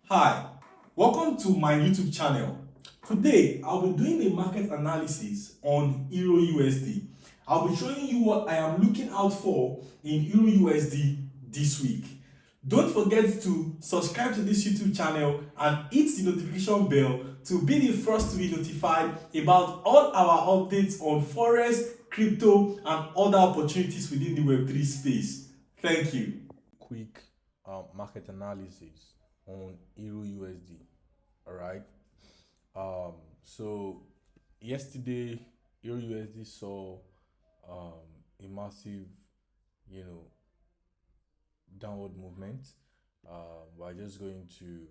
Hi, welcome to my YouTube channel. Today, I'll be doing a market analysis on EURUSD. I'll be showing you what I am looking out for in EURUSD this week. Don't forget to subscribe to this YouTube channel and hit the notification bell to be the first to be notified about all our updates on forex, crypto, and other opportunities within the Web3 space. Thank you. Quick market analysis on Euro USD. All right. So yesterday Euro USD saw a massive, you know, downward movement. We're just going to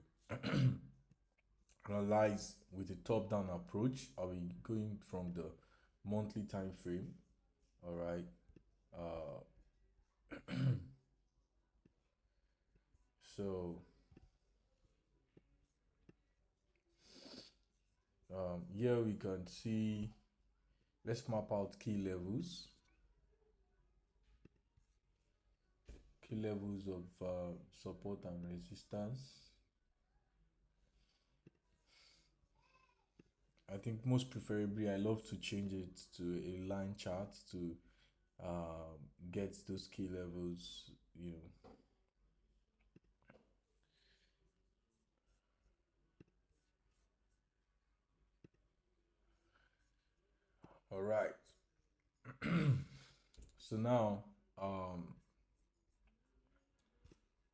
analyze with a top-down approach. I'll be going from the monthly time frame. All right. Uh, so here we can see. Let's map out key levels of support and resistance. I think most preferably I love to change it to a line chart to get those key levels, All right. So now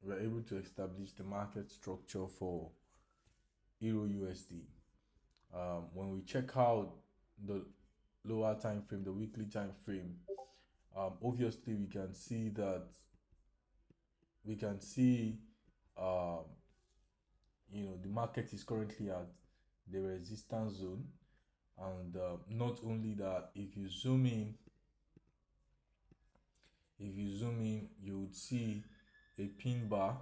we're able to establish the market structure for Euro USD. When we check out the lower time frame, the weekly time frame, obviously we can see um, the market is currently at the resistance zone, and not only that, if you zoom in you would see a pin bar.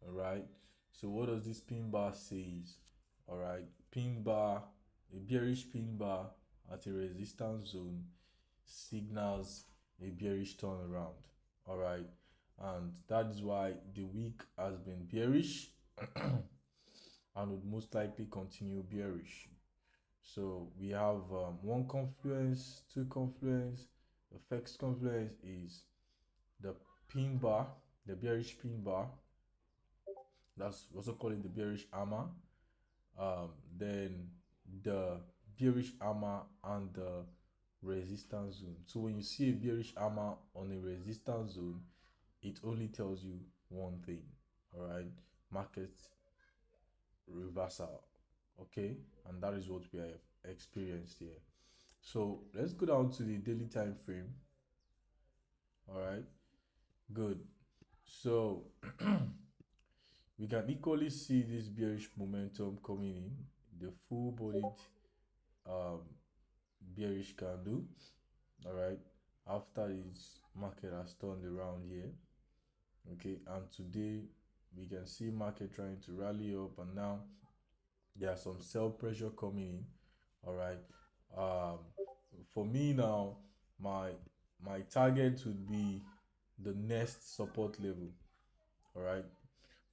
All right, so what does this pin bar says? All right, pin bar, a bearish pin bar at a resistance zone signals a bearish turnaround. All right, and that is why the week has been bearish and would most likely continue bearish. So we have one confluence, two confluence. The first confluence is the pin bar, the bearish pin bar. That's also called the bearish hammer. Then the bearish hammer and the resistance zone. So when you see a bearish hammer on a resistance zone, it only tells you one thing. All right, market reversal. Okay, and that is what we have experienced here. So let's go down to the daily time frame. All right, good. So we can equally see this bearish momentum coming in, the full bodied um, bearish candle. All right, after this market has turned around here. Okay, and today we can see market trying to rally up, and now there's some sell pressure coming in. All right, um for me now, my target would be the next support level. All right,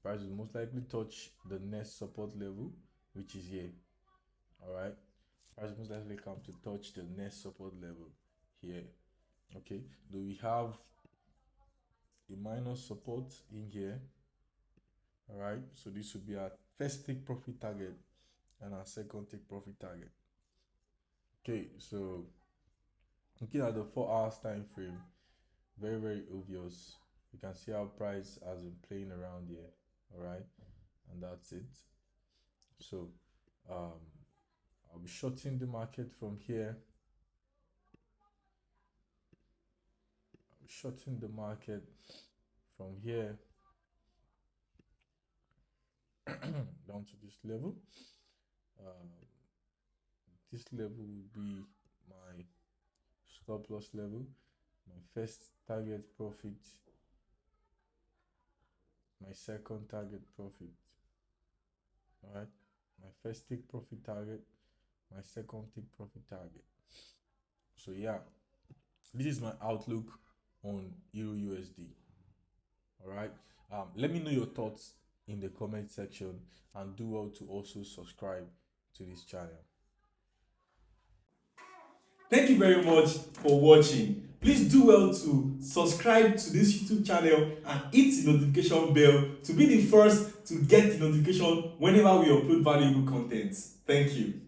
price will most likely touch the next support level, which is here. All right, price will most likely come to touch the next support level here. Okay, do we have a minor support in here? All right, so this would be our first take profit target and our second take profit target. Okay, so looking at the 4 hours time frame, very obvious. You can see how price has been playing around here. All right, and that's it. So um I'll be shorting the market from here. I'll be shorting the market from here down to this level. um this level will be my stop loss level, my first target profit, my second target profit. All right, my first take profit target, my second take profit target. So yeah, this is my outlook on Euro USD. All right, let me know your thoughts in the comment section, and do well to also subscribe to this channel. Thank you very much for watching. Please do well to subscribe to this YouTube channel and hit the notification bell to be the first to get the notification whenever we upload valuable content. Thank you.